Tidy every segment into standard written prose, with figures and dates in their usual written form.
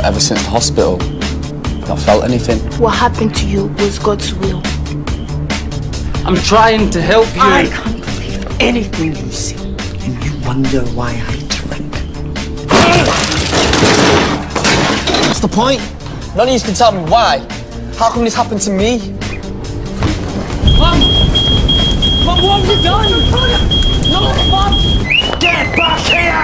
ever since the hospital, I've not felt anything. What happened to you was God's will. I'm trying to help you. I can't believe anything you see, and you wonder why I drink. What's the point? None of you can tell me why. How come this happened to me? Mum! Mum, what have you done? No, Mum! Get back here!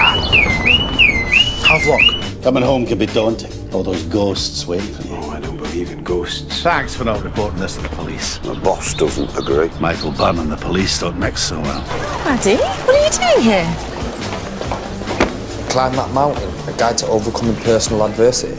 Havelock. Coming home can be daunting. All those ghosts waiting for you. Oh, I don't believe in ghosts. Thanks for not reporting this to the police. The boss doesn't agree. Michael Bunn and the police don't mix so well. Paddy, what are you doing here? Climb that mountain, a guide to overcoming personal adversity.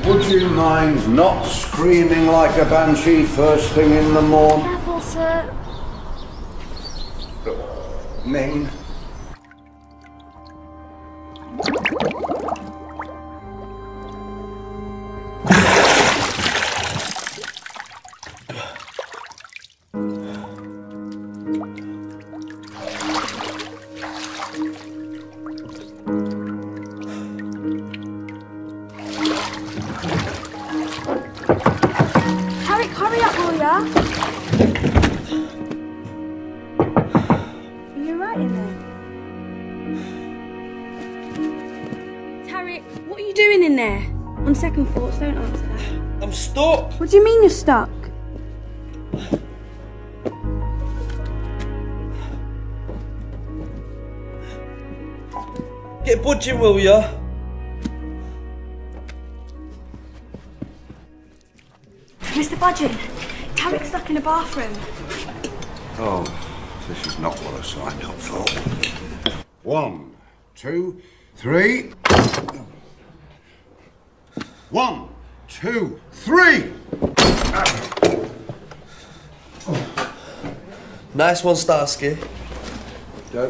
Would you mind not screaming like a banshee first thing in the morning? Careful, sir. Ming. Hurry up, will ya? Are you right in there? Tarek, what are you doing in there? On second thoughts, don't answer that. I'm stuck. What do you mean you're stuck? Get budging, will ya? Mr. Budgeon, Tarek's stuck in a bathroom. Oh, this is not what I signed up for. 1, 2, 3. 1, 2, 3. Nice one, Starsky.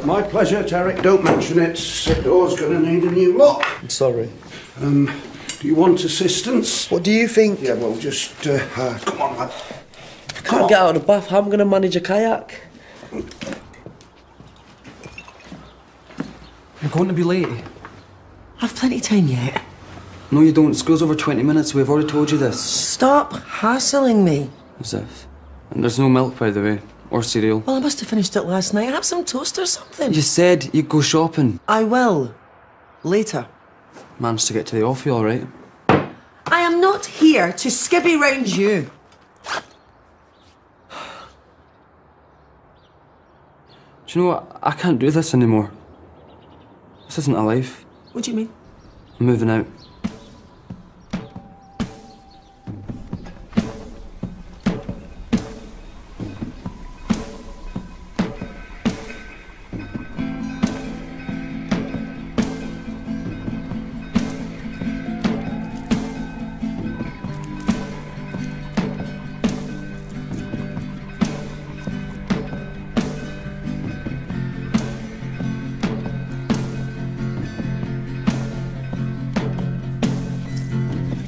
My pleasure, Tarek. Don't mention it. The door's going to need a new lock. I'm sorry. Do you want assistance? What do you think? Yeah, well, just come on, lad. I can't get out of the bath. How am I going to manage a kayak? You're going to be late. I've plenty of time yet. No, you don't. School's over 20 minutes. We've already told you this. Stop hassling me. As if. And there's no milk, by the way. Or cereal. Well, I must have finished it last night. Have some toast or something. You said you'd go shopping. I will. Later. Managed to get to the office all right. I am not here to skivvy round you. Do you know what? I can't do this anymore. This isn't a life. What do you mean? I'm moving out.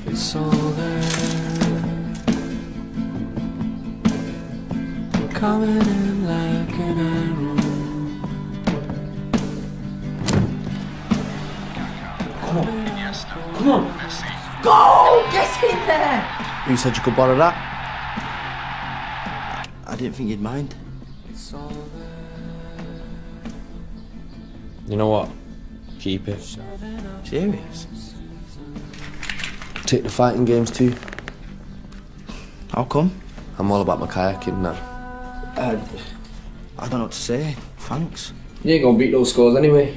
It's all there, coming in like an arrow. Come on. Come on. Go! Get in there! You said you could borrow that? I didn't think you'd mind. It's all there. You know what? Keep it. Serious? Take the fighting games too. How come? I'm all about my kayaking now. I don't know what to say. thanks. You ain't gonna beat those scores anyway.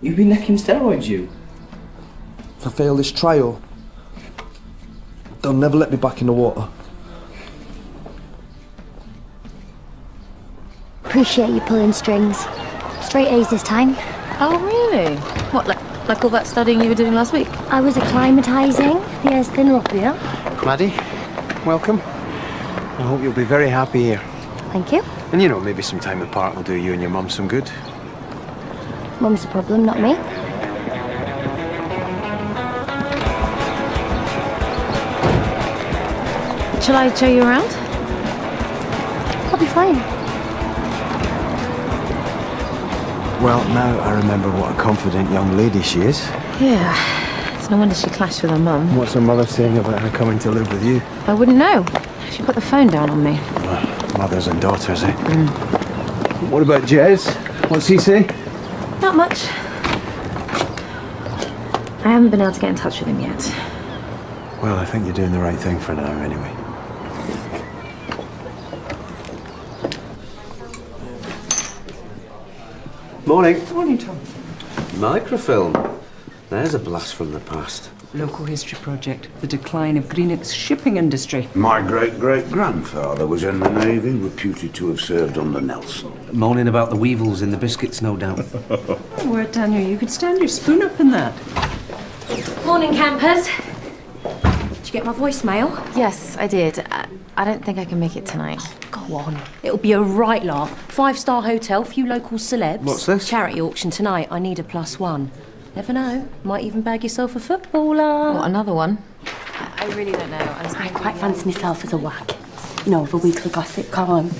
You've been necking steroids, you? If I fail this trial, they'll never let me back in the water. Appreciate you pulling strings. Straight A's this time. Oh, really? What, like all that studying you were doing last week? I was acclimatising. The air's thinner up here. Maddie, welcome. I hope you'll be very happy here. Thank you. And you know, maybe some time apart will do you and your mum some good. Mum's the problem, not me. Shall I show you around? I'll be fine. Well, now I remember what a confident young lady she is. Yeah. It's no wonder she clashed with her mum. What's her mother saying about her coming to live with you? I wouldn't know. She put the phone down on me. Mothers and daughters, eh? What about Jez? What's he say? Not much. I haven't been able to get in touch with him yet. Well, I think you're doing the right thing for now, anyway. Morning. Morning, Tom. Microfilm. There's a blast from the past. Local history project. The decline of Greenock's shipping industry. My great-great-grandfather was in the Navy, reputed to have served under Nelson. Moaning about the weevils in the biscuits, no doubt. Oh, word, Daniel, you could stand your spoon up in that. Morning, campers. Did you get my voicemail? Yes, I did. I don't think I can make it tonight. Go on. It'll be a right laugh. 5-star hotel, few local celebs. What's this? Charity auction tonight. I need a +1. Never know. Might even bag yourself a footballer. What, another one? I really don't know. I quite fancy myself as a whack. You know, of a weekly gossip column.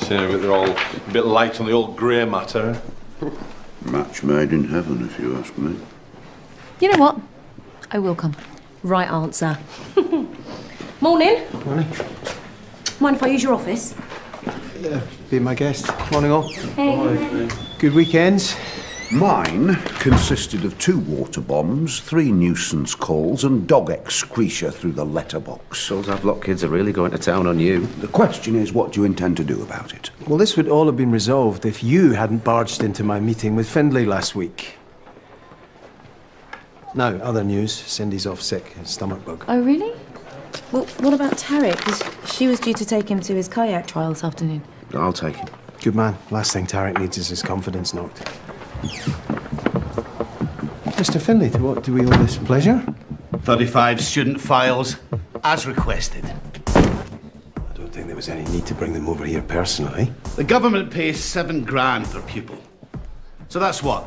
So they're all a bit light on the old grey matter. Match made in heaven, if you ask me. You know what? I will come. Right answer. Morning. Morning. Mind if I use your office? Yeah, be my guest. Morning, all. Hey. Good weekends. Mine consisted of 2 water bombs, 3 nuisance calls, and dog excretia through the letterbox. Those Havelock kids are really going to town on you. The question is, what do you intend to do about it? Well, this would all have been resolved if you hadn't barged into my meeting with Findlay last week. Now, other news. Cindy's off sick. Stomach bug. Oh, really? Well, what about Tarek? 'Cause she was due to take him to his kayak trial this afternoon. I'll take him. Good man. Last thing Tarek needs is his confidence knocked. Mr. Findlay, to what do we owe this pleasure? 35 student files, as requested. I don't think there was any need to bring them over here personally. The government pays 7 grand per pupil. So that's what?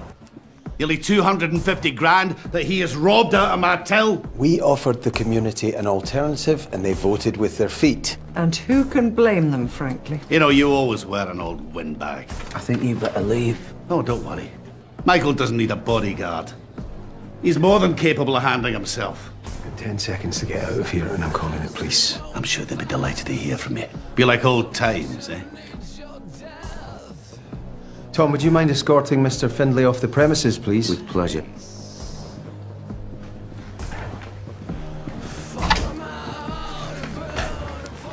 Nearly 250 grand that he has robbed out of my till? We offered the community an alternative and they voted with their feet. And who can blame them, frankly? You know, you always wear an old windbag. I think you better leave. Oh, don't worry. Michael doesn't need a bodyguard. He's more than capable of handling himself. 10 seconds to get out of here and I'm calling the police. I'm sure they'll be delighted to hear from you. Be like old times, eh? Tom, would you mind escorting Mr. Findlay off the premises, please? With pleasure.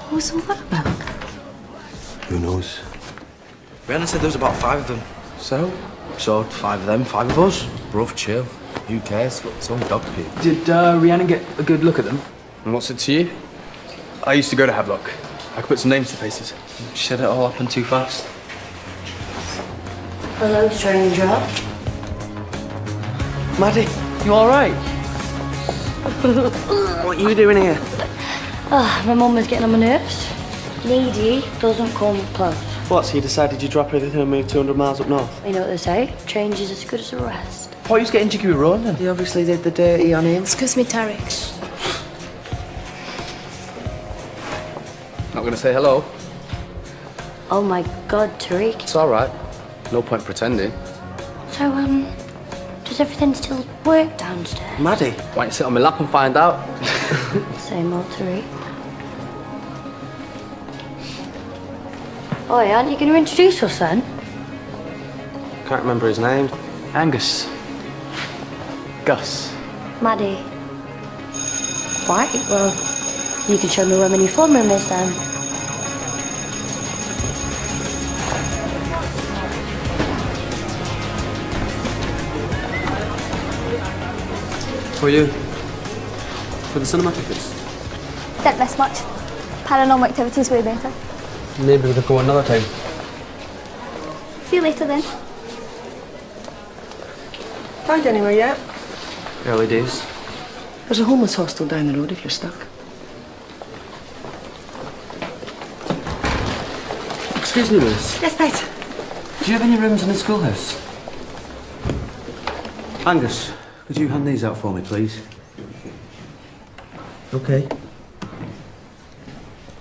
What was all that about? Who knows? Rhiannon said there was about 5 of them. So 5 of them, 5 of us. Rough, chill. Who cares? It's only dog pee. Did Rhiannon get a good look at them? And what's it to you? I used to go to Havelock. I could put some names to faces. Shut it all up and too fast. Hello, stranger. Maddie, you all right? What are you doing here? My mum was getting on my nerves. Needy doesn't come close. What, so you decided you'd drop everything and move 200 miles up north? You know what they say? Change is as good as a rest. Why are you getting jiggy with Ron then? You obviously did the dirty on him. Excuse me, Tarek. Not gonna say hello? Oh my God, Tariq. It's all right. No point pretending. So, does everything still work downstairs? Maddie, why don't you sit on my lap and find out? Same old Tariq. Oh, yeah, aren't you going to introduce us then? Can't remember his name. Angus. Gus. Maddie. Right, well, you can show me where my new phone room is then. For you? For the cinematics? Don't miss much. Paranormal activity's way better. Maybe we could go another time. See you later then. Find anywhere yet? Early days. There's a homeless hostel down the road if you're stuck. Excuse me, miss. Yes, mate. Do you have any rooms in the schoolhouse? Angus, could you hand these out for me, please? Okay.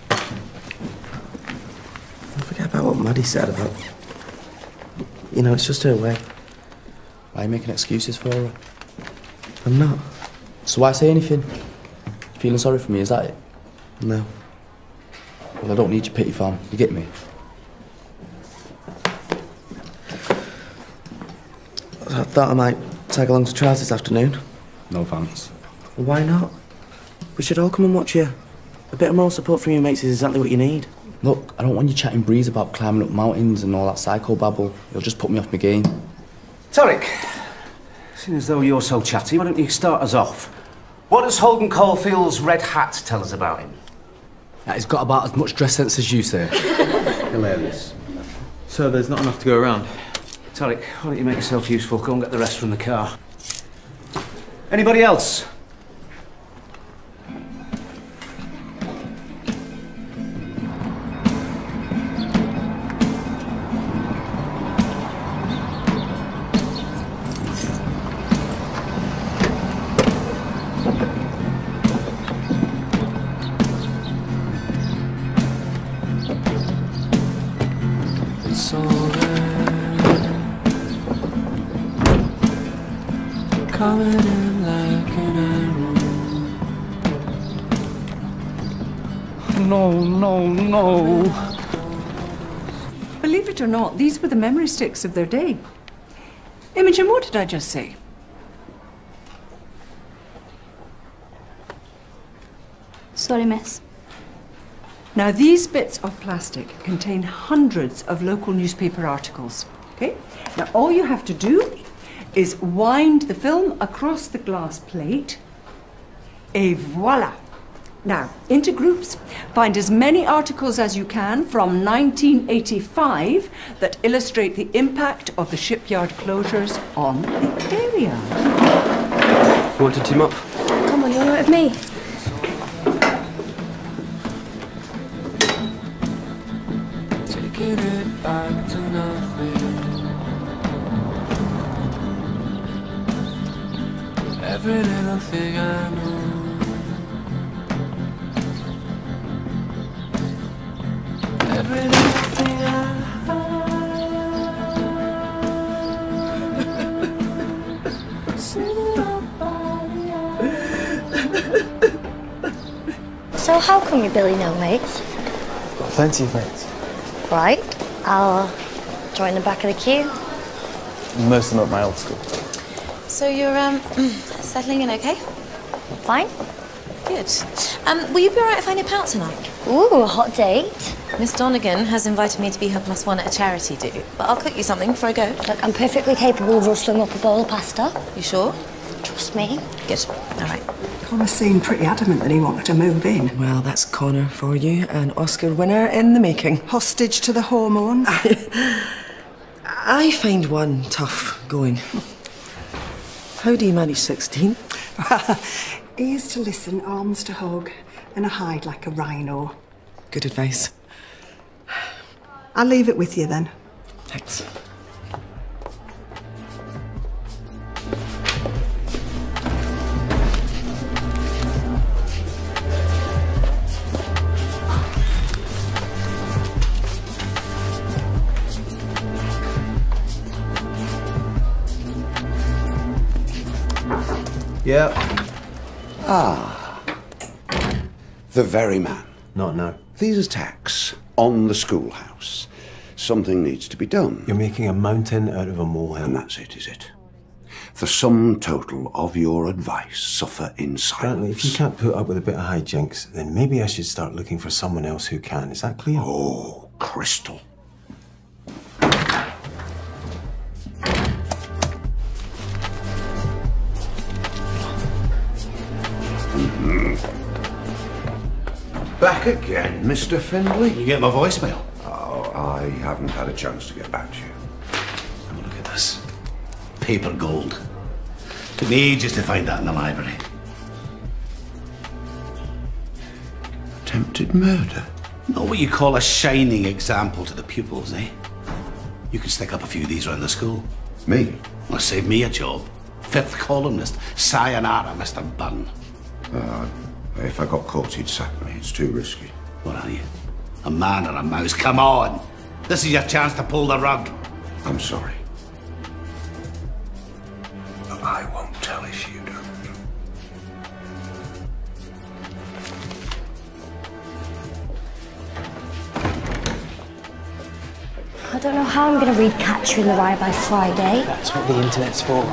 Don't forget about what Maddie said about... You know, it's just her way. Why are you making excuses for her? I'm not. So why say anything? Feeling sorry for me, is that it? No. Well, I don't need your pity, fam. You get me? I thought I might tag along to trials this afternoon. No thanks. Why not? We should all come and watch you. A bit of moral support from your mates is exactly what you need. Look, I don't want you chatting breeze about climbing up mountains and all that psycho-babble. You'll just put me off my game. Tarek, seeing as though you're so chatty, why don't you start us off? What does Holden Caulfield's red hat tell us about him? That he's got about as much dress sense as you, sir. Hilarious. So there's not enough to go around? Tarek, why don't you make yourself useful? Go and get the rest from the car. Anybody else? It's all there, coming in like an arrow. No. Believe it or not, these were the memory sticks of their day. Imogen, what did I just say? Sorry, miss. Now, these bits of plastic contain hundreds of local newspaper articles, okay? Now, all you have to do is wind the film across the glass plate, et voila. Now, into groups, find as many articles as you can from 1985 that illustrate the impact of the shipyard closures on the area. You want to team up? Come on, you're right with me. Taking it back to nothing. Every little thing I know. Every little thing So how come you Billy no mates? Got plenty of mates. Right, I'll join the back of the queue. Most of them at my old school. So you're, settling in okay? Fine. Good. Will you be alright if I nip out tonight? Ooh, a hot date. Miss Donegan has invited me to be her +1 at a charity do, but I'll cook you something before I go. Look, I'm perfectly capable of rustling up a bowl of pasta. You sure? Trust me. Good. Alright. Connor seemed pretty adamant that he wanted to move in. Well, that's Connor for you, an Oscar winner in the making. Hostage to the hormones. I find one tough going. How do you manage 16? Ears to listen, arms to hug, and a hide like a rhino. Good advice. I'll leave it with you then. Thanks. Yeah. Ah. The very man. Not now. These attacks on the schoolhouse. Something needs to be done. You're making a mountain out of a molehill. And that's it, is it? The sum total of your advice suffer in silence. Brantley, if you can't put up with a bit of hijinks, then maybe I should start looking for someone else who can. Is that clear? Oh, crystal. Back again, Mr. Findlay? You get my voicemail? Oh, I haven't had a chance to get back to you. Have a look at this. Paper gold. Took me ages to find that in the library. Attempted murder? Not what you call a shining example to the pupils, eh? You could stick up a few of these around the school. Me? Well, save me a job. 5th columnist. Sayonara, Mr. Bunn. If I got caught, he'd sack me. It's too risky. What are you? A man or a mouse? Come on! This is your chance to pull the rug. I'm sorry. But I won't tell if you don't. I don't know how I'm going to read Catcher in the Rye by Friday. That's what the internet's for.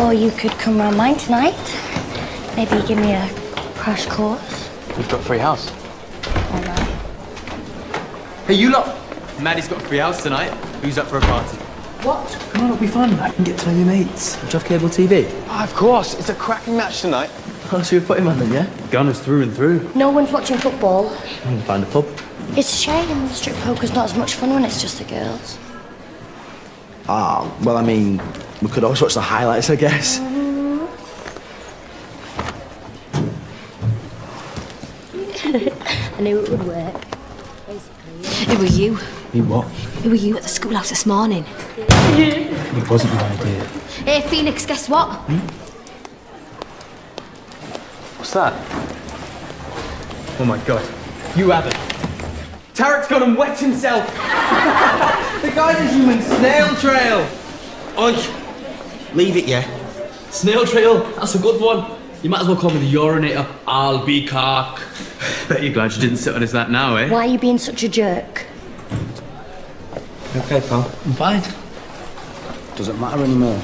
Or you could come round mine tonight. Maybe give me a crash course. We've got free house. All right. Hey, you lot! Maddie's got a free house tonight. Who's up for a party? What? Come on, it'll be fun. I can get to know your mates. Do you have cable TV? Oh, of course. It's a cracking match tonight. Oh, so we put him on then, yeah? Gunners through and through. No one's watching football. We'll find a pub. It's a shame. Strip poker's not as much fun when it's just the girls. Ah, well, I mean, we could always watch the highlights, I guess. I knew it would work. Who were you? Me what? Who were you at the schoolhouse this morning? It wasn't my idea. Hey, Phoenix, guess what? What's that? Oh my god. You haven't. Tarek's gone and wet himself! The guy's a human snail trail! Oi! Leave it, yeah? Snail trail? That's a good one. You might as well call me the urinator. I'll be cock. Bet you're glad you didn't sit on his lap now, eh? Why are you being such a jerk? Okay, pal. I'm fine. Doesn't matter anymore.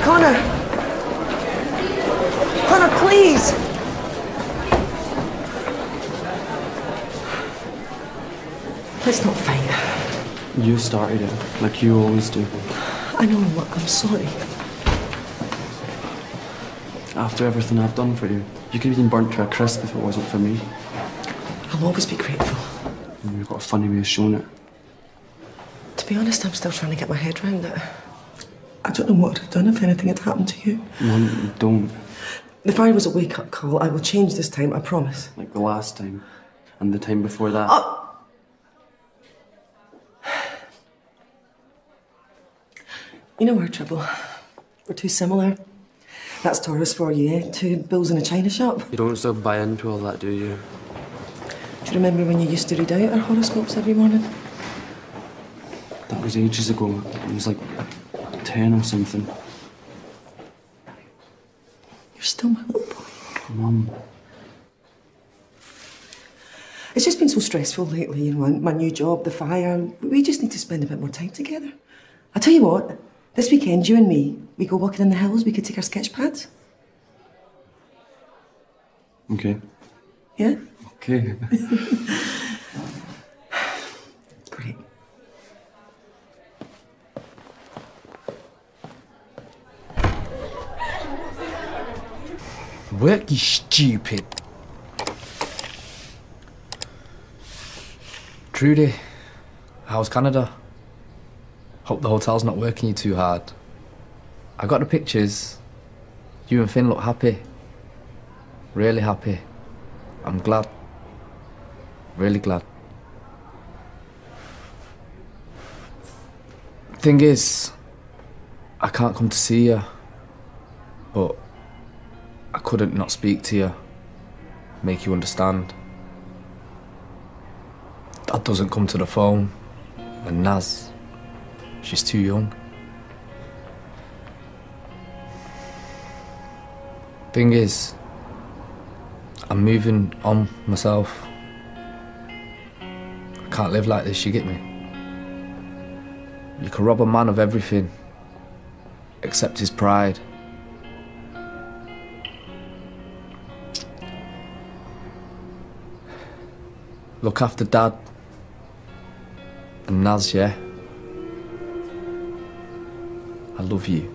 Connor! Connor, please! Let's not fight. You started it, like you always do. I know, look, I'm sorry. After everything I've done for you, you could have been burnt to a crisp if it wasn't for me. I'll always be grateful. And you've got a funny way of showing it. To be honest, I'm still trying to get my head around it. I don't know what I'd have done if anything had happened to you. No, don't. The fire was a wake-up call. I will change this time, I promise. Like the last time. And the time before that. Oh! You know our trouble. We're too similar. That's Taurus for you, eh? Two bulls in a china shop. You don't still buy into all that, do you? Do you remember when you used to read out our horoscopes every morning? That was ages ago. It was like 10 or something. You're still my little boy. Mum. It's just been so stressful lately, you know, my new job, the fire. We just need to spend a bit more time together. I'll tell you what, this weekend, you and me, we go walking in the hills, we could take our sketch pads. Okay. Yeah? Okay. Great. Work, you stupid. Trudy, how's Canada? Hope the hotel's not working you too hard. I got the pictures. You and Finn look happy. Really happy. I'm glad. Really glad. Thing is, I can't come to see you, but I couldn't not speak to you, make you understand. Dad doesn't come to the phone, and Naz, she's too young. Thing is, I'm moving on myself. I can't live like this, you get me? You can rob a man of everything, except his pride. Look after Dad and Naz, yeah? I love you.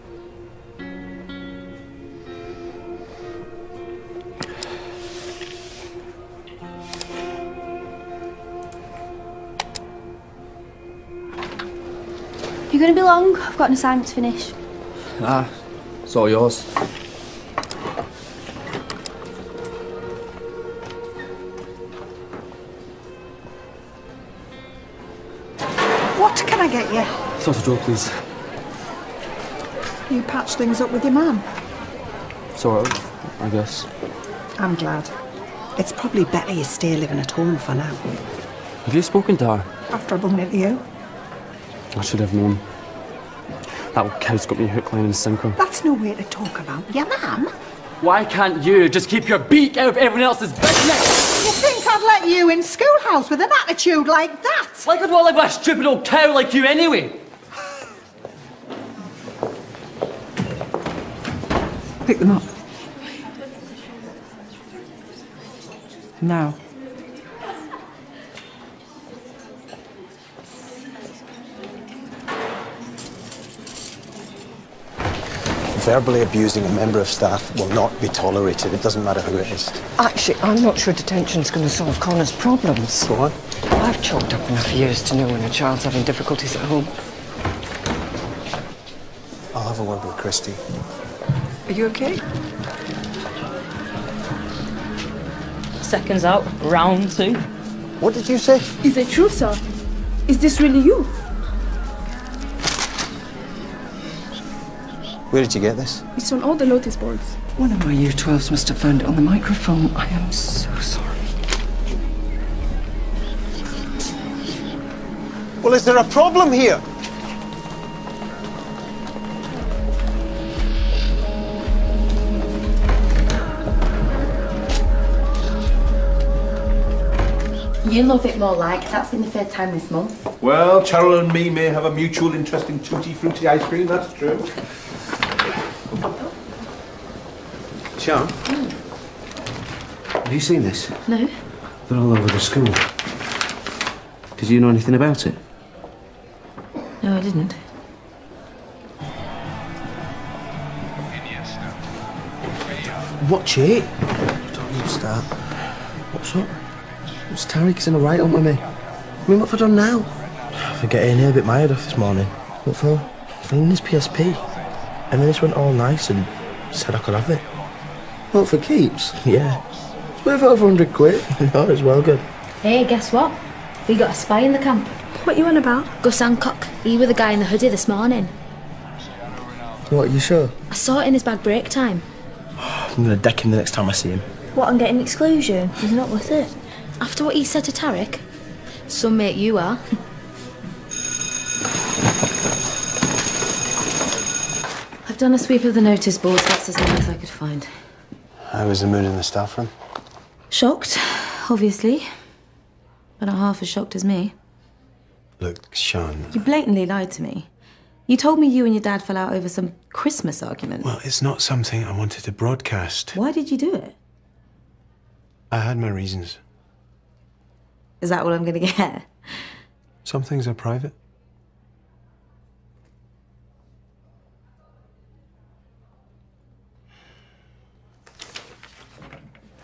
going to be long? I've got an assignment to finish. Ah, it's all yours. What can I get you? Sausage roll, please. You patch things up with your man? Sort of, I guess. I'm glad. It's probably better you stay living at home for now. Have you spoken to her? After I bumped into you. I should have known. That cow's got me hook, line and sinker. That's no way to talk about your man. Why can't you just keep your beak out of everyone else's business? You think I'd let you in schoolhouse with an attitude like that? Like I'd want to live with a stupid old cow like you anyway. Pick them up. Now. Verbally abusing a member of staff will not be tolerated. It doesn't matter who it is. Actually, I'm not sure detention's going to solve Connor's problems. Go on. I've chalked up enough years to know when a child's having difficulties at home. I'll have a word with Christy. Are you okay? Seconds out, round 2. What did you say? Is it true, sir? Is this really you? Where did you get this? It's on all the notice boards. One of my year 12s must have found it on the microphone. I am so sorry. Well, is there a problem here? You love it more like. That's been the third time this month. Well, Cheryl and me may have a mutual interest in tutti frutti ice cream, that's true. Sean? Have you seen this? No. They're all over the school. Did you know anything about it? No, I didn't. Watch it. Don't you start. What's up? What's Tarek's in a right on with me? I mean, what have I done now? For getting here a bit mired off this morning. What for? Finding his PSP. And then this went all nice and said I could have it. What, for keeps? Yeah. It's worth over 100 quid. No, it's well good. Hey, guess what? We got a spy in the camp. What you on about? Gus Hancock. He was the guy in the hoodie this morning. What, you sure? I saw it in his bag break time. I'm gonna deck him the next time I see him. What, I'm getting exclusion? Is it not worth it? After what he said to Tarek? Some mate you are. I've done a sweep of the notice boards. That's as many as I could find. How was the mood in the staff room? Shocked, obviously. But not half as shocked as me. Look, Sean. You blatantly lied to me. You told me you and your dad fell out over some Christmas argument. Well, it's not something I wanted to broadcast. Why did you do it? I had my reasons. Is that what I'm going to get? Some things are private.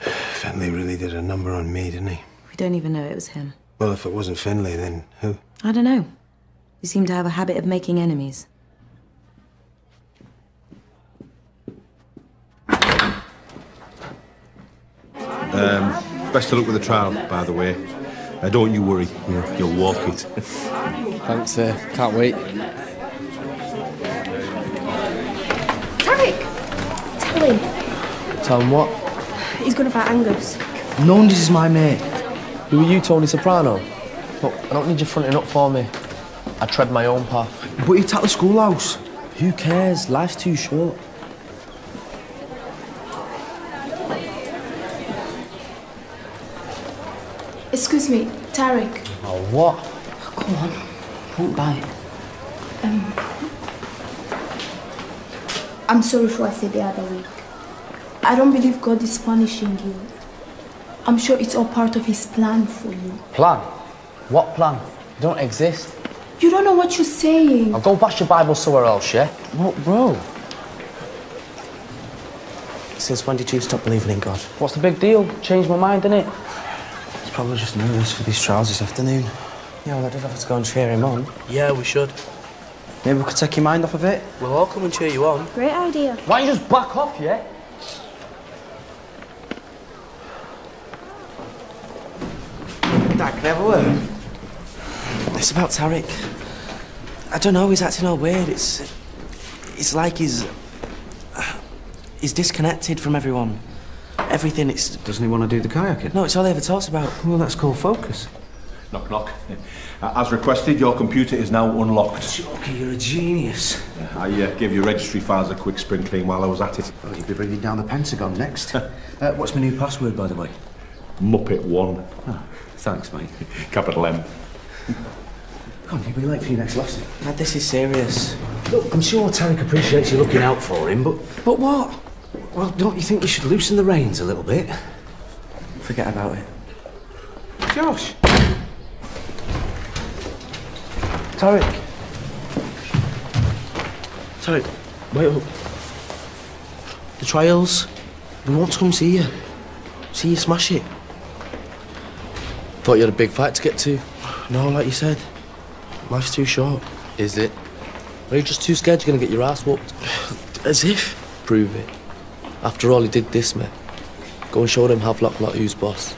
Finlay really did a number on me, didn't he? We don't even know it was him. Well, if it wasn't Finlay, then who? I don't know. You seem to have a habit of making enemies. Best of luck with the trial, by the way. Don't you worry, you'll walk it. Thanks, can't wait. Tarek! Tell him. Tell him what? He's gonna fight Angus. None, this is my mate. Who are you, Tony Soprano? Look, I don't need you fronting up for me. I tread my own path. But you attacked the schoolhouse. Who cares? Life's too short. Excuse me, Tarek. Oh, what? Oh, come on. Don't bite. I'm sorry for what I said the other week. I don't believe God is punishing you. I'm sure it's all part of his plan for you. Plan? What plan? You don't exist. You don't know what you're saying. I'll go bash your Bible somewhere else, yeah? What, bro? Since when did you stop believing in God? What's the big deal? Changed my mind, innit? He's probably just nervous for these trials this afternoon. Yeah, well, I did have to go and cheer him on. Yeah, we should. Maybe we could take your mind off of it. We'll all come and cheer you on. Great idea. Why don't you just back off, yeah? Dad, can I have a word? It's about Tarek. I don't know, he's acting all weird. It's like he's disconnected from everyone. Everything, it's... Doesn't he want to do the kayaking? No, it's all he ever talks about. Well, that's called focus. Knock, knock. As requested, your computer is now unlocked. Okay, you're a genius. I gave your registry files a quick spring clean while I was at it. Well, you'll be bringing down the Pentagon next. What's my new password, by the way? Muppet1. Oh, thanks, mate. Capital M. Come on, you'll be late for your next lesson. Dad, this is serious. Look, I'm sure Tarek appreciates you looking out for him, but... But what? Well, don't you think we should loosen the reins a little bit? Forget about it. Josh! Tarek. Tarek, wait up. The trials. We want to come see you. See you smash it. Thought you had a big fight to get to. No, like you said. Life's too short. Is it? Or are you just too scared you're gonna get your ass whooped? As if. Prove it. After all, he did this, mate. Go and show them Havelock lot who's boss.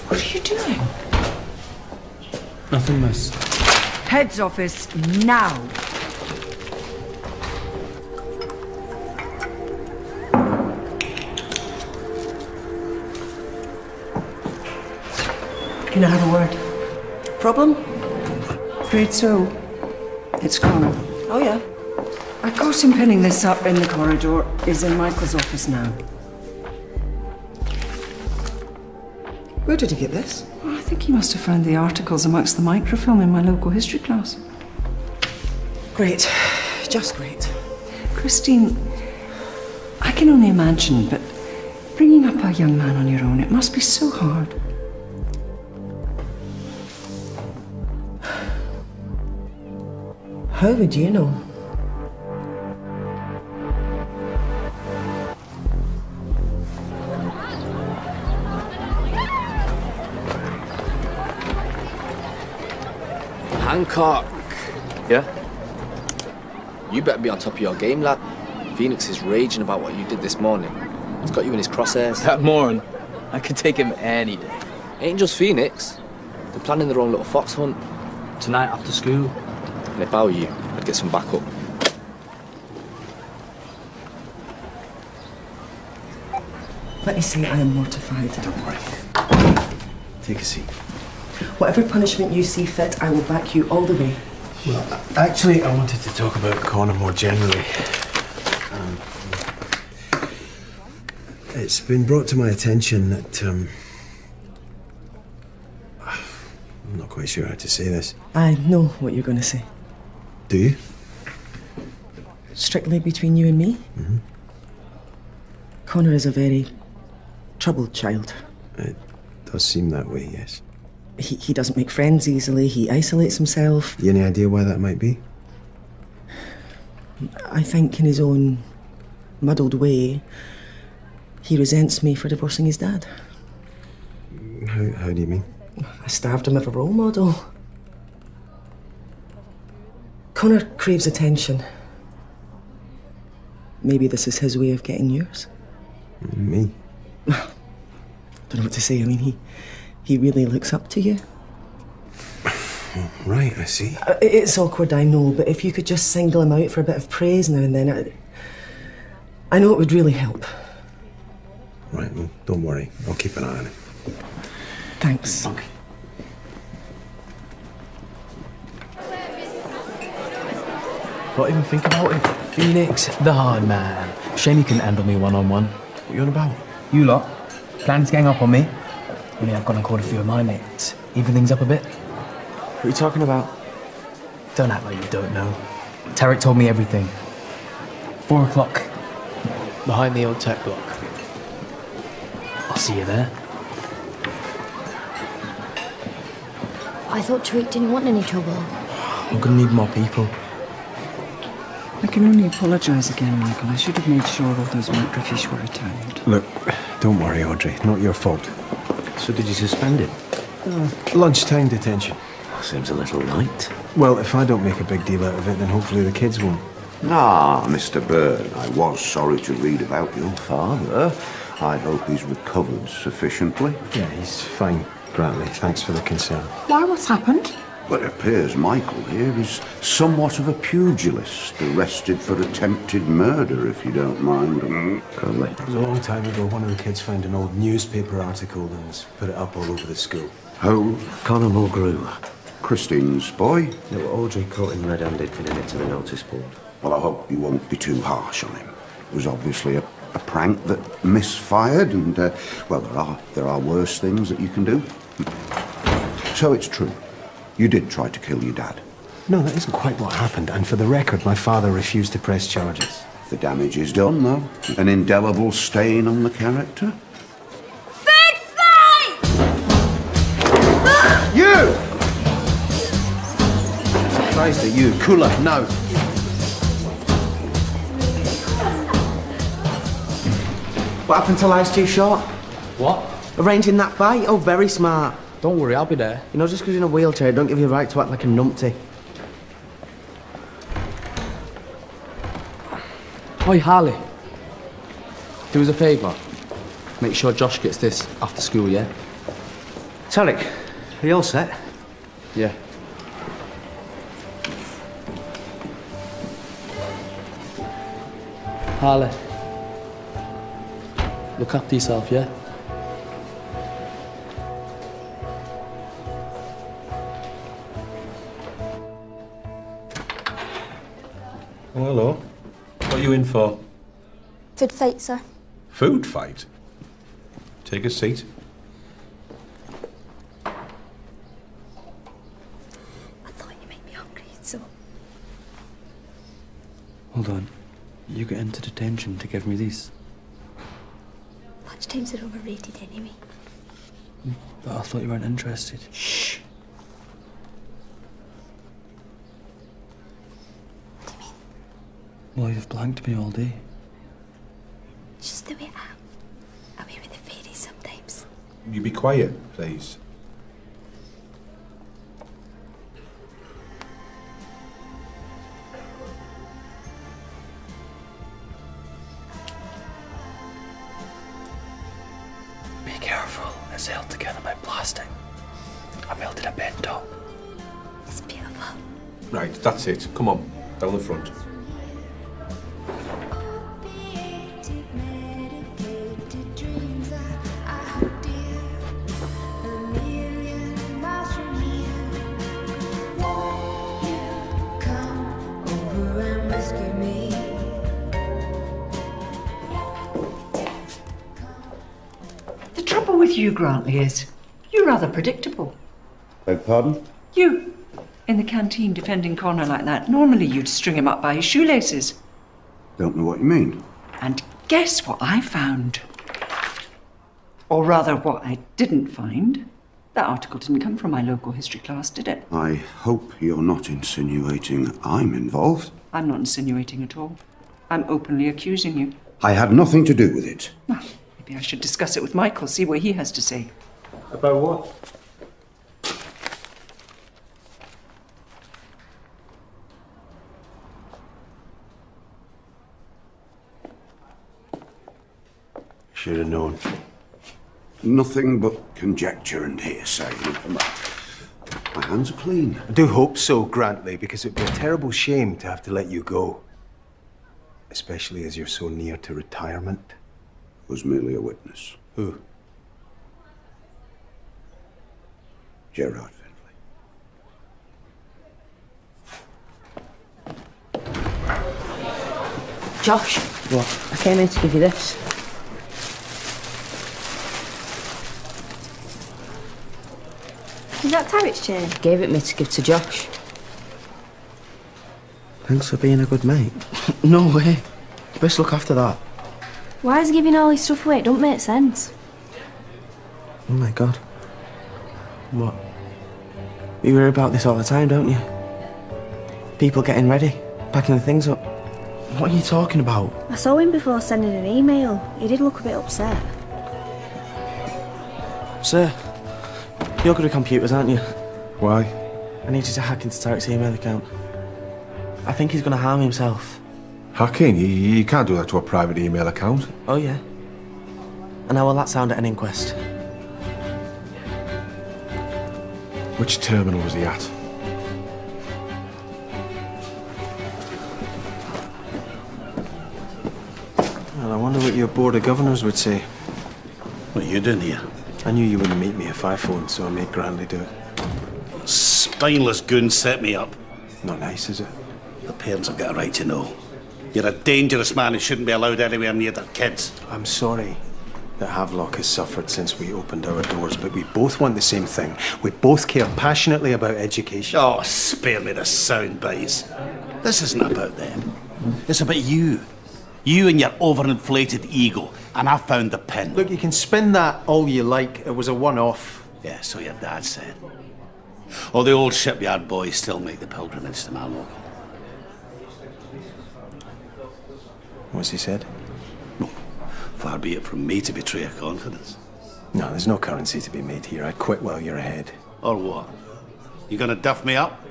What are you doing? Nothing, miss. Head's office now. Can I have a word? Problem? Afraid so. It's Connor. Oh, yeah. I caught him pinning this up in the corridor. He's in Michael's office now. Where did he get this? Well, I think he must have found the articles amongst the microfilm in my local history class. Great. Just great. Christine, I can only imagine, but bringing up a young man on your own, it must be so hard. How would you know? Hancock. Yeah? You better be on top of your game, lad. Phoenix is raging about what you did this morning. He's got you in his crosshairs. That moron. I could take him any day. Ain't just Phoenix. They're planning their own little fox hunt. Tonight after school. And if I were you, I'd get some backup. Let me say I am mortified. Don't worry. Take a seat. Whatever punishment you see fit, I will back you all the way. Well, actually, I wanted to talk about Connor more generally. It's been brought to my attention that, I'm not quite sure how to say this. I know what you're going to say. Do you? Strictly between you and me? Mm-hmm. Connor is a very troubled child. It does seem that way, yes. He doesn't make friends easily, he isolates himself. You any idea why that might be? I think in his own muddled way, he resents me for divorcing his dad. How do you mean? I starved him of a role model. Connor craves attention. Maybe this is his way of getting yours. Me? Don't know what to say. I mean, he really looks up to you. Right, I see. It's awkward, I know, but if you could just single him out for a bit of praise now and then, I know it would really help. Right, well, don't worry. I'll keep an eye on it. Thanks. Okay. What even think about it? Phoenix, the hard man. Shame you couldn't handle me one-on-one. What you on about? You lot, planning to gang up on me? Only I've gone and called a few of my mates. Even things up a bit. What are you talking about? Don't act like you don't know. Tarek told me everything. 4 o'clock. Behind the old tech block. I'll see you there. I thought Tariq didn't want any trouble. I'm gonna need more people. I can only apologise again, Michael. I should have made sure all those microfiche were returned. Look, don't worry, Audrey. Not your fault. So did you suspend him? Lunchtime detention. Seems a little light. Well, if I don't make a big deal out of it, then hopefully the kids won't. Ah, Mr. Byrne, I was sorry to read about your father. I hope he's recovered sufficiently. Yeah, he's fine, Grantley. Thanks for the concern. Why, what's happened? But it appears Michael here is somewhat of a pugilist, arrested for attempted murder, if you don't mind. Grantley. It was a long time ago. One of the kids found an old newspaper article and has put it up all over the school. Who? Conor Mulgrew. Christine's boy? No, Audrey caught him red-handed pinning it to the notice board. Well, I hope you won't be too harsh on him. It was obviously a prank that misfired, and, well, there are worse things that you can do. So it's true. You did try to kill your dad. No, that isn't quite what happened. And for the record, my father refused to press charges. The damage is done, though. An indelible stain on the character. Big fight! You! I'm surprised at you. Cooler, now. What happened to life's too short? What? Arranging that fight? Oh, very smart. Don't worry, I'll be there. You know, just because you're in a wheelchair, don't give you the right to act like a numpty. Oi, Harley. Do us a favour. Make sure Josh gets this after school, yeah? Tarek, are you all set? Yeah. Harley. Look after yourself, yeah? Oh, hello. What are you in for? Food fight, sir. Food fight? Take a seat. I thought you made me hungry, so... Hold on. You get into detention to give me these. Lunchtimes are overrated anyway. But I thought you weren't interested. Shh. What do you mean? Well, you've blanked me all day. It's just the way I am. Away with the fairies sometimes. You be quiet, please. Be careful. It's held together by plastic. I melted a bent top. It's beautiful. Right, that's it. Come on, down the front. The trouble with you, Grantley, is you're rather predictable. Beg pardon? You, in the canteen defending Connor like that, normally you'd string him up by his shoelaces. Don't know what you mean. And guess what I found? Or rather, what I didn't find. That article didn't come from my local history class, did it? I hope you're not insinuating I'm involved. I'm not insinuating at all. I'm openly accusing you. I had nothing to do with it. Well, maybe I should discuss it with Michael, see what he has to say. About what? Should have known. Nothing but conjecture and hearsay. My hands are clean. I do hope so, Grantley, because it'd be a terrible shame to have to let you go. Especially as you're so near to retirement. Was merely a witness. Who? Gerard Findlay. Josh. What? I came here to give you this. Is that Tariq's chain? Gave it me to give to Josh. Thanks for being a good mate. No way. You best look after that. Why is he giving all his stuff away? It don't make sense. Oh my god. What? You hear about this all the time, don't you? People getting ready, packing the things up. What are you talking about? I saw him before sending an email. He did look a bit upset. Sir, you're good at computers, aren't you? Why? I need you to hack into Tarek's email account. I think he's going to harm himself. Hacking? You can't do that to a private email account. Oh, yeah? And how will that sound at an inquest? Which terminal was he at? Well, I wonder what your Board of Governors would say. What are you doing here? I knew you wouldn't meet me if I phoned, so I made grandly do it. Spineless goon set me up. Not nice, is it? Your parents have got a right to know. You're a dangerous man who shouldn't be allowed anywhere near their kids. I'm sorry that Havelock has suffered since we opened our doors, but we both want the same thing. We both care passionately about education. Oh, spare me the sound bites. This isn't about them. It's about you. You and your overinflated ego. And I found the pin. Look, you can spin that all you like. It was a one-off. Yeah, so your dad said. Oh, the old shipyard boys still make the pilgrimage to my local. What's he said? No, far be it from me to betray a confidence. No, there's no currency to be made here. I'd quit while you're ahead. Or what? You gonna duff me up?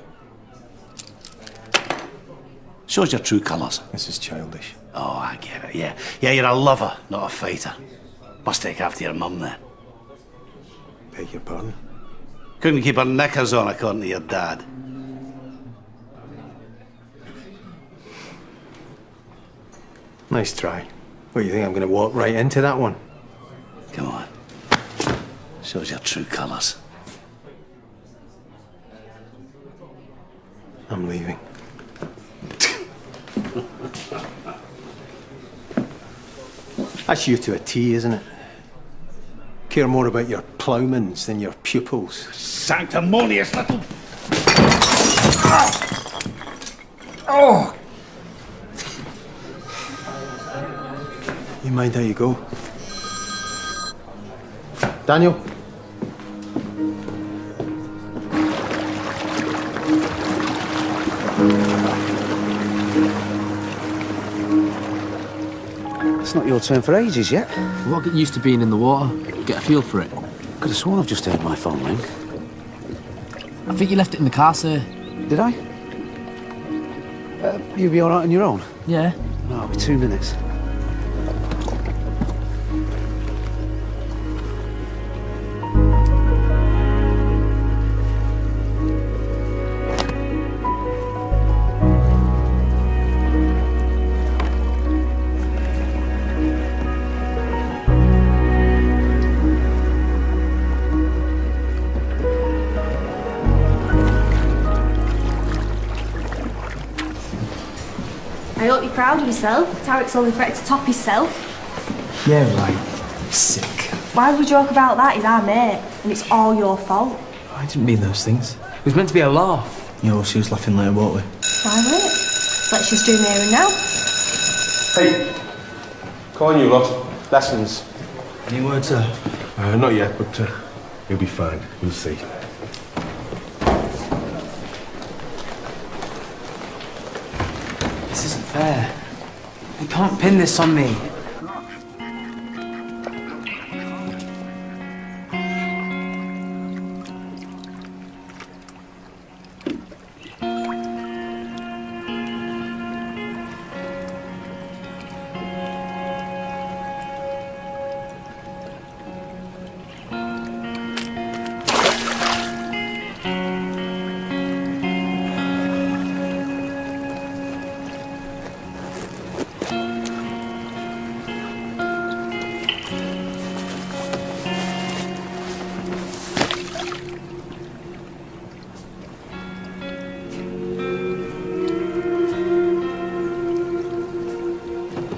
Shows your true colours. This is childish. Oh, I get it, yeah. Yeah, you're a lover, not a fighter. Must take after your mum, then. Beg your pardon? Couldn't keep her knickers on, according to your dad. Nice try. What, you think I'm going to walk right into that one? Come on. Shows your true colours. I'm leaving. That's you to a T, isn't it? Care more about your ploughmans than your pupils. Sanctimonious little... Oh! You mind how you go? Daniel? It's not your turn for ages yet. Well, I'll get used to being in the water. Get a feel for it. Could have sworn I've just heard my phone ring. I think you left it in the car, sir. Did I? You'll be all right on your own? Yeah. No, it'll be 2 minutes. I hope you're proud of yourself. Tarek's only threatened to top himself. Yeah, right. Sick. Why would we joke about that? He's our mate, and it's all your fault. I didn't mean those things. It was meant to be a laugh. You'll see us laughing later, won't we? Why won't it? Let's just do there and now. Hey, calling you lot. Lessons. Any word, sir? Not yet, but you'll be fine. You'll see. This isn't fair. You can't pin this on me.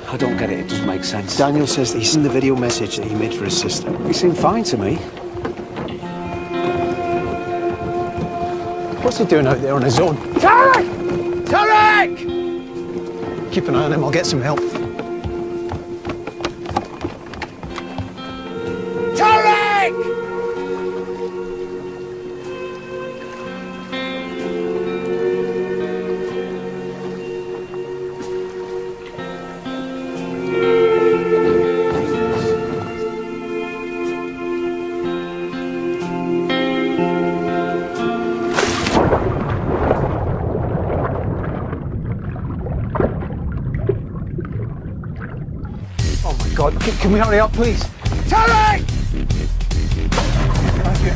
I don't get it. It doesn't make sense. Daniel says that he's seen the video message that he made for his sister. He seemed fine to me. What's he doing out there on his own? Tarek! Tarek! Keep an eye on him. I'll get some help. Tarek! God, can we hurry up, please? Tarek! Thank you.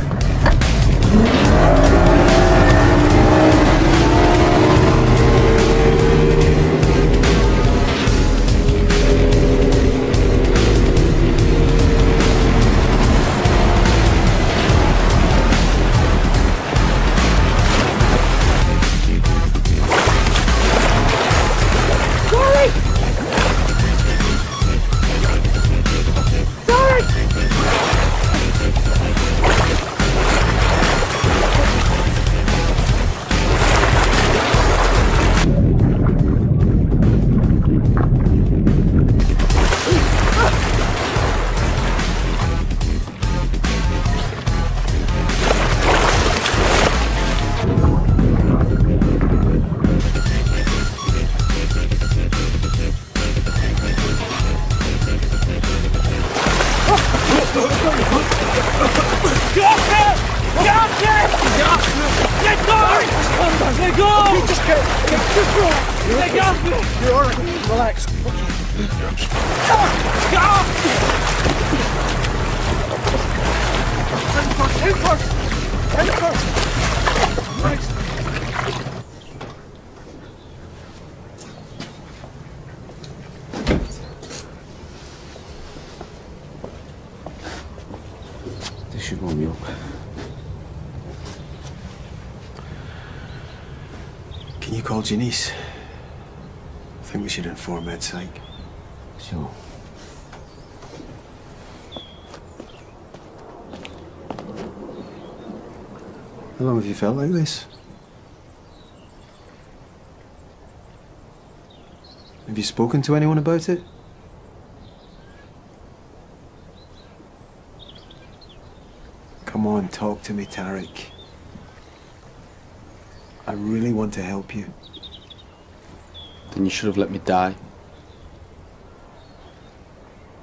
This should warm you up. Can you call Janice? I think we should inform Ed Psych. Sure. How long have you felt like this? Have you spoken to anyone about it? Come on, talk to me, Tarek. I really want to help you. Then you should have let me die.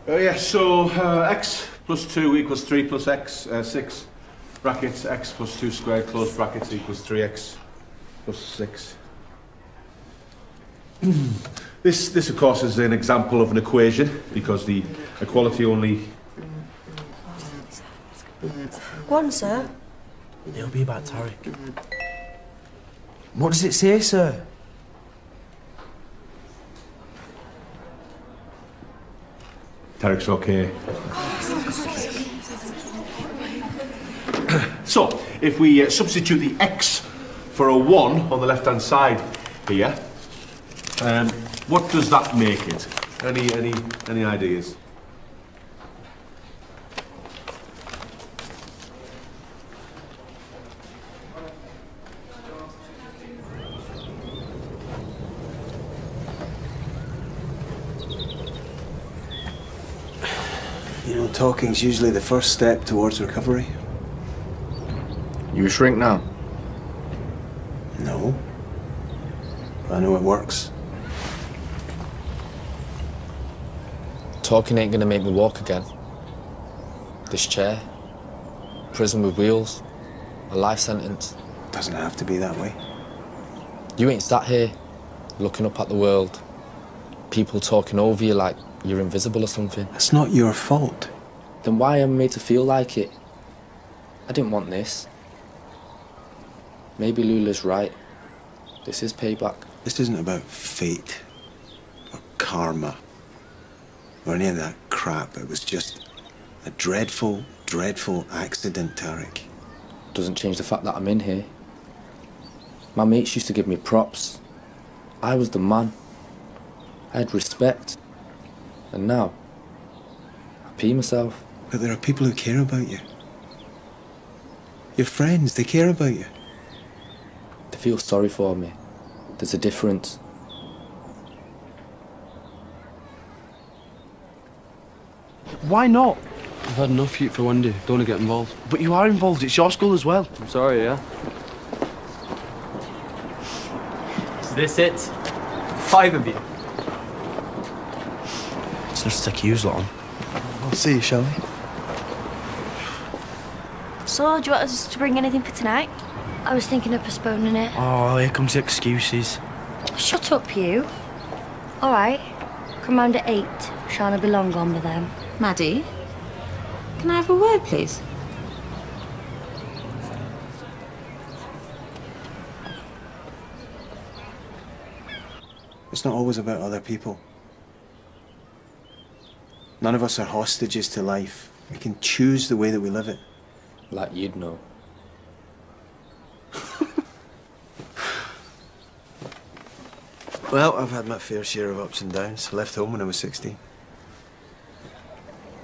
Yeah, so x plus 2 equals 3 plus x, 6. Brackets x plus 2 squared, close brackets, equals 3x plus 6. This, of course, is an example of an equation, because the equality only... Go on, sir. It'll be about Tarek. What does it say, sir? Tarek's okay. So, if we substitute the x for a 1 on the left-hand side here, what does that make it? Any ideas? You know, talking's usually the first step towards recovery. You a shrink now? No. But I know it works. Talking ain't gonna make me walk again. This chair, prison with wheels, a life sentence. Doesn't have to be that way. You ain't sat here, looking up at the world, people talking over you like you're invisible or something. That's not your fault. Then why am I made to feel like it? I didn't want this. Maybe Lula's right. This is payback. This isn't about fate or karma or any of that crap. It was just a dreadful, dreadful accident, Tarek. Doesn't change the fact that I'm in here. My mates used to give me props. I was the man. I had respect. And now, I pee myself. But there are people who care about you. Your friends, they care about you. They feel sorry for me. There's a difference. Why not? I've had enough heat for one day. Don't want to get involved. But you are involved. It's your school as well. I'm sorry, yeah? Is this it? 5 of you? It's not to take you lot on. We'll see, shall we? So, do you want us to bring anything for tonight? I was thinking of postponing it. Oh, here comes the excuses. Shut up, you. All right. Come round at 8. Sean will be long gone by then. Maddie, can I have a word, please? It's not always about other people. None of us are hostages to life. We can choose the way that we live it. Like you'd know. Well, I've had my fair share of ups and downs. I left home when I was 16.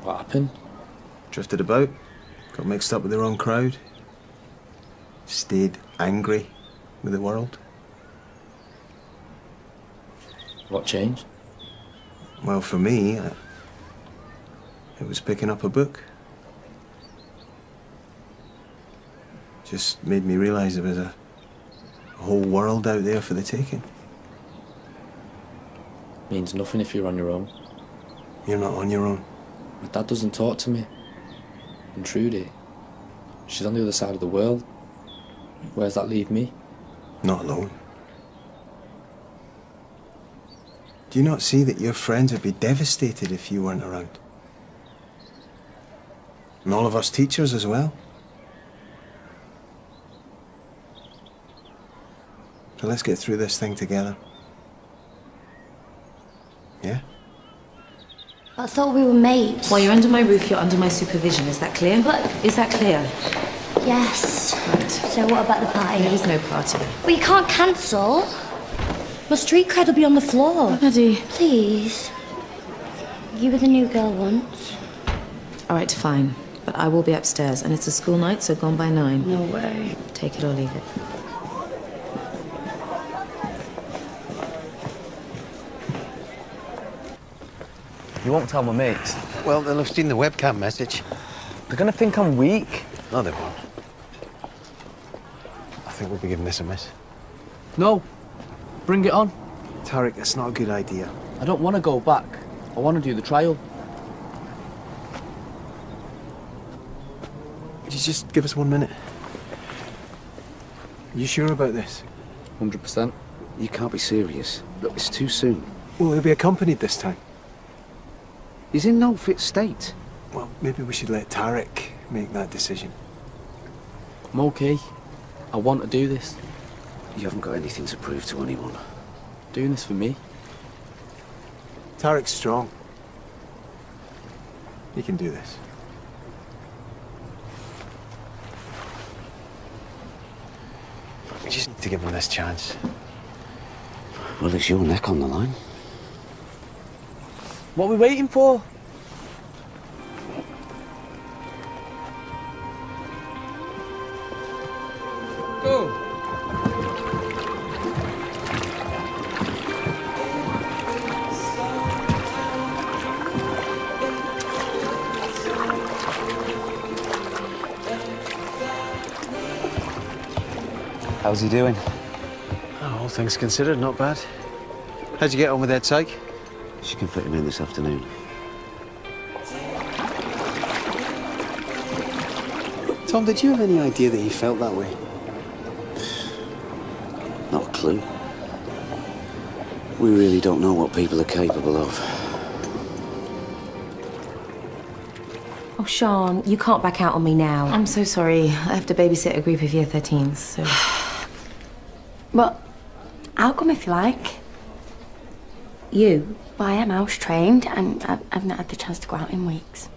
What happened? Drifted about, got mixed up with the wrong crowd, stayed angry with the world. What changed? Well, for me, it was picking up a book. Just made me realise there was a whole world out there for the taking. Means nothing if you're on your own. You're not on your own. My dad doesn't talk to me. And Trudy, she's on the other side of the world. Where's that leave me? Not alone. Do you not see that your friends would be devastated if you weren't around? And all of us teachers as well. So let's get through this thing together. Yeah? I thought we were mates. While you're under my roof, you're under my supervision. Is that clear? But... Is that clear? Yes. Right. So what about the party? There is no party. Well, you can't cancel. My street cred will be on the floor. Maddie. Please. You were the new girl once. All right, fine. But I will be upstairs, and it's a school night, so gone by 9. No way. Take it or leave it. You won't tell my mates. Well, they'll have seen the webcam message. They're gonna think I'm weak. No, they won't. I think we'll be giving this a miss. No. Bring it on. Tarek, that's not a good idea. I don't want to go back. I want to do the trial. Would you just give us 1 minute? You sure about this? 100%. You can't be serious. Look, it's too soon. Well, he'll be accompanied this time. He's in no fit state. Well, maybe we should let Tarek make that decision. I'm okay. I want to do this. You haven't got anything to prove to anyone. Doing this for me. Tarek's strong. He can do this. We just need to give him this chance. Well, it's your neck on the line. What are we waiting for? Go. How's he doing? Oh, all things considered, not bad. How'd you get on with Ed Psych? She can fit him in this afternoon. Tom, did you have any idea that he felt that way? Not a clue. We really don't know what people are capable of. Oh, Sean, you can't back out on me now. I'm so sorry. I have to babysit a group of year 13s, so... Well, I'll come if you like. You? Well, I am house trained and I've not had the chance to go out in weeks.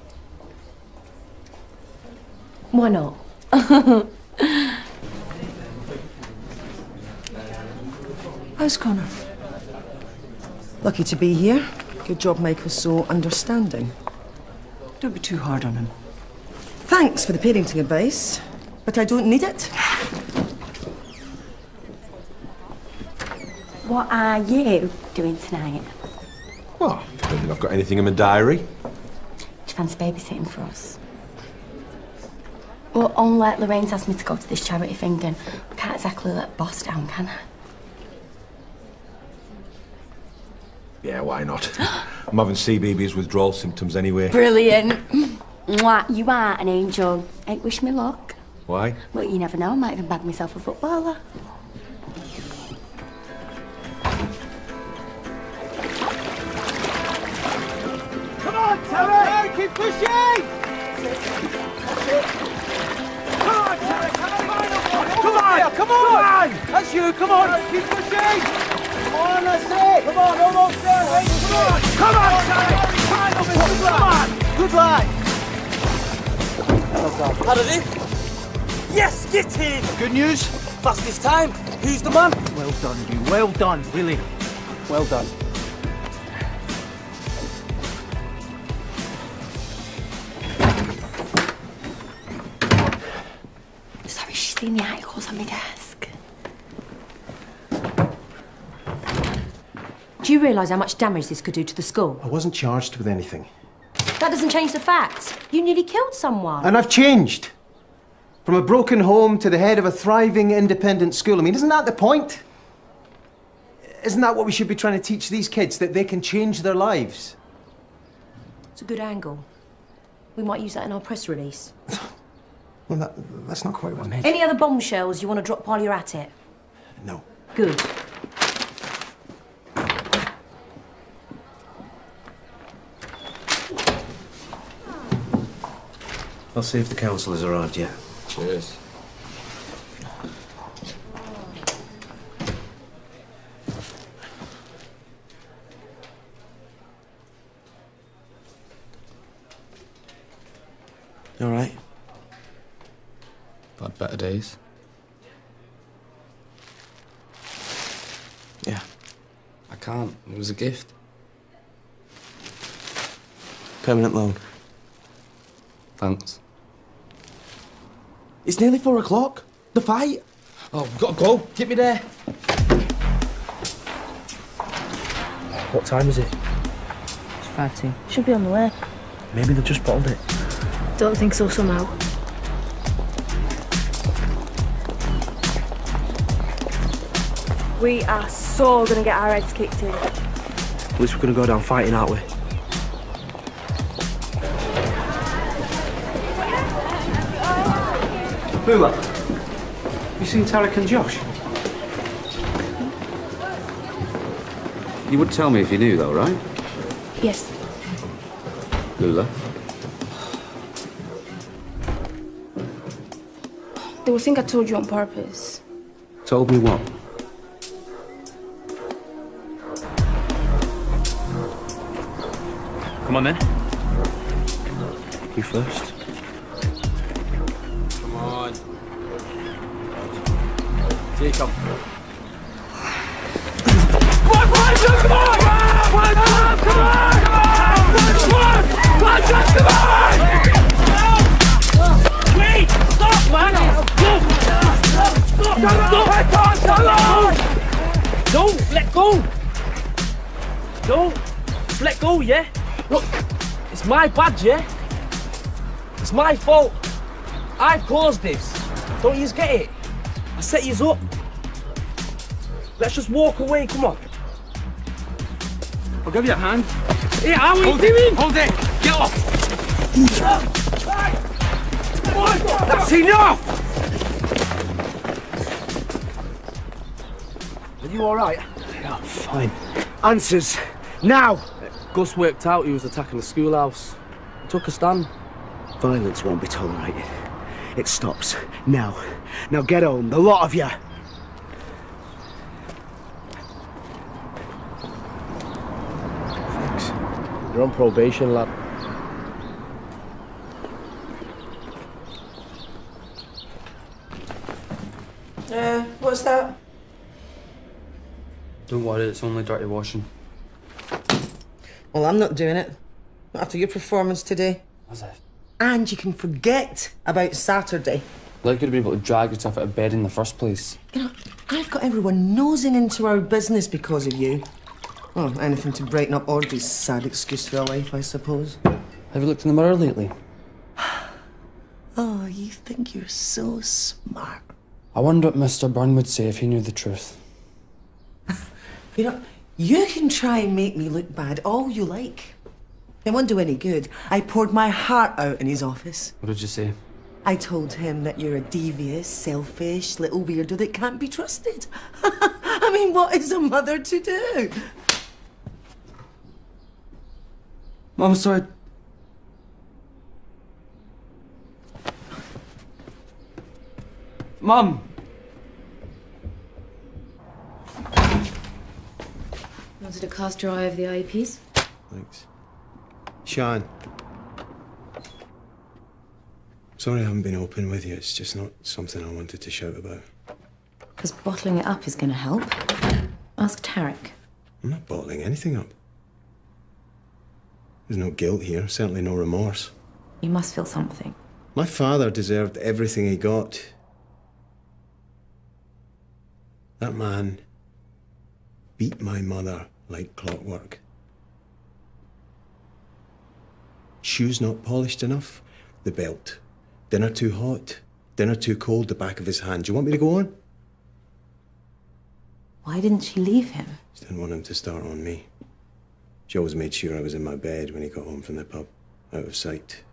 Why not? How's Connor? Lucky to be here. Good job Mike was so understanding. Don't be too hard on him. Thanks for the parenting advice, but I don't need it. What are you doing tonight? Well, I don't think I've got anything in my diary. Do you fancy babysitting for us? Well, only Lorraine's asked me to go to this charity thing and I can't exactly let boss down, can I? Yeah, why not? I'm having CBeebies withdrawal symptoms anyway. Brilliant. Mwah, you are an angel. Hey, wish me luck. Why? Well, you never know. I might even bag myself a footballer. Keep pushing! Come on, Tarek! Come on! Come on! That's you, come on! Keep pushing! Come on, that's it! Come on, almost there! Wait, come on! Come on, Tarek! Come on! Good lad! How did he? Yes, get in! Good news? Fastest time. Who's the man? Well done, you. Well done, really. Well done. Sorry, she's seen the articles on my desk. Do you realise how much damage this could do to the school? I wasn't charged with anything. That doesn't change the facts. You nearly killed someone. And I've changed. From a broken home to the head of a thriving independent school. I mean, isn't that the point? Isn't that what we should be trying to teach these kids? That they can change their lives? It's a good angle. We might use that in our press release. Well, that's not quite what I meant. Any other bombshells you want to drop while you're at it? No. Good. I'll see if the council has arrived yet. Cheers. You all right? I've had better days. Yeah. I can't. It was a gift. Permanent loan. Thanks. It's nearly 4 o'clock. The fight. Oh, we've got to go. Get me there. What time is it? It's 5:02. Should be on the way. Maybe they've just bottled it. Don't think so somehow. We are so gonna get our heads kicked in. At least we're gonna go down fighting, aren't we? Bula, have you seen Tarek and Josh? You would tell me if you knew, though, right? Yes. Lula? They will think I told you on purpose. Told me what? Come on, then. You first. Come on. Take him. Wait! Stop, man! Don't let go! Don't let go, yeah? Look, it's my badge, yeah? It's my fault. I've caused this. Don't you get it? I set yous up. Let's just walk away, come on. I'll give you a hand. Hey, how are you doing? Hold it! Get off! That's enough! Are you all right? Yeah, I'm fine. Answers, now! Gus worked out he was attacking the schoolhouse. He took a stand. Violence won't be tolerated. It stops, now. Now get home, the lot of you! Thanks. You're on probation, lad. What's that? Don't worry, it's only dirty washing. Well, I'm not doing it. Not after your performance today. As if. And you can forget about Saturday. Like you'd be able to drag yourself out of bed in the first place. You know, I've got everyone nosing into our business because of you. Oh, anything to brighten up Audrey's sad excuse for her life, I suppose. Have you looked in the mirror lately? Oh, you think you're so smart. I wonder what Mr. Byrne would say if he knew the truth. You know, you can try and make me look bad all you like. It won't do any good. I poured my heart out in his office. What did you say? I told him that you're a devious, selfish little weirdo that can't be trusted. I mean, what is a mother to do? Mum, sorry. Mum! Wanted a cast your eye of the IEPs? Thanks. Sean. Sorry I haven't been open with you. It's just not something I wanted to shout about. Because bottling it up is going to help. Ask Tarek. I'm not bottling anything up. There's no guilt here, certainly no remorse. You must feel something. My father deserved everything he got. That man beat my mother like clockwork. Shoes not polished enough, the belt. Dinner too hot, dinner too cold, the back of his hand. Do you want me to go on? Why didn't she leave him? Just didn't want him to start on me. She always made sure I was in my bed when he got home from the pub, out of sight.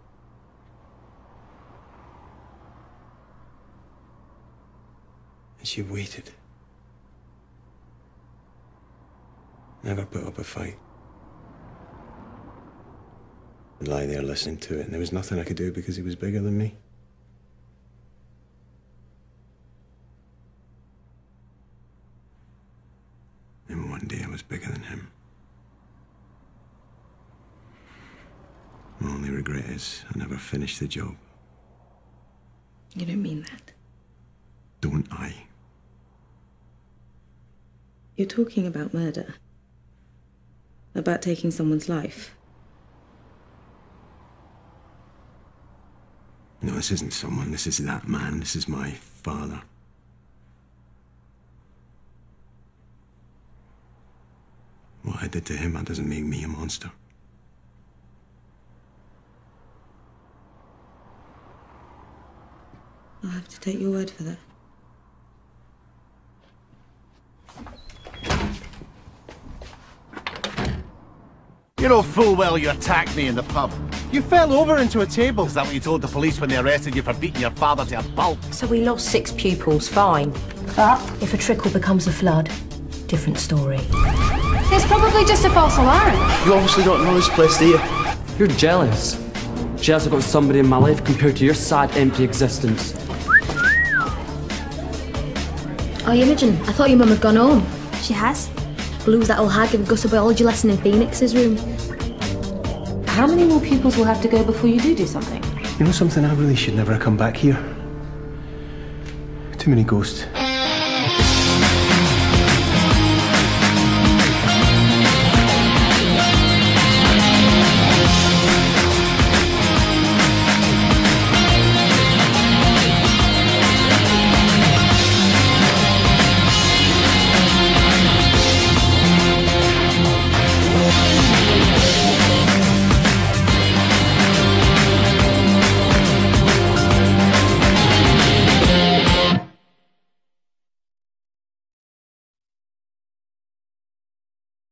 And she waited. Never put up a fight. I'd lie there listening to it, and there was nothing I could do because he was bigger than me. And one day I was bigger than him. My only regret is I never finished the job. You don't mean that. Don't I? You're talking about murder. About taking someone's life. No, this isn't someone. This is that man. This is my father. What I did to him, that doesn't make me a monster. I'll have to take your word for that. You know full well you attacked me in the pub. You fell over into a table. Is that what you told the police when they arrested you for beating your father to a pulp? So we lost 6 pupils, fine. But if a trickle becomes a flood, different story. It's probably just a false alarm. You obviously don't know this place, do you? You're jealous. Jealous I've got somebody in my life compared to your sad, empty existence. Oh, Imogen, I thought your mum had gone home. She has? Blue's that old hag and Gus a biology lesson in Phoenix's room. How many more pupils will have to go before you do something? You know something? I really should never have come back here. Too many ghosts.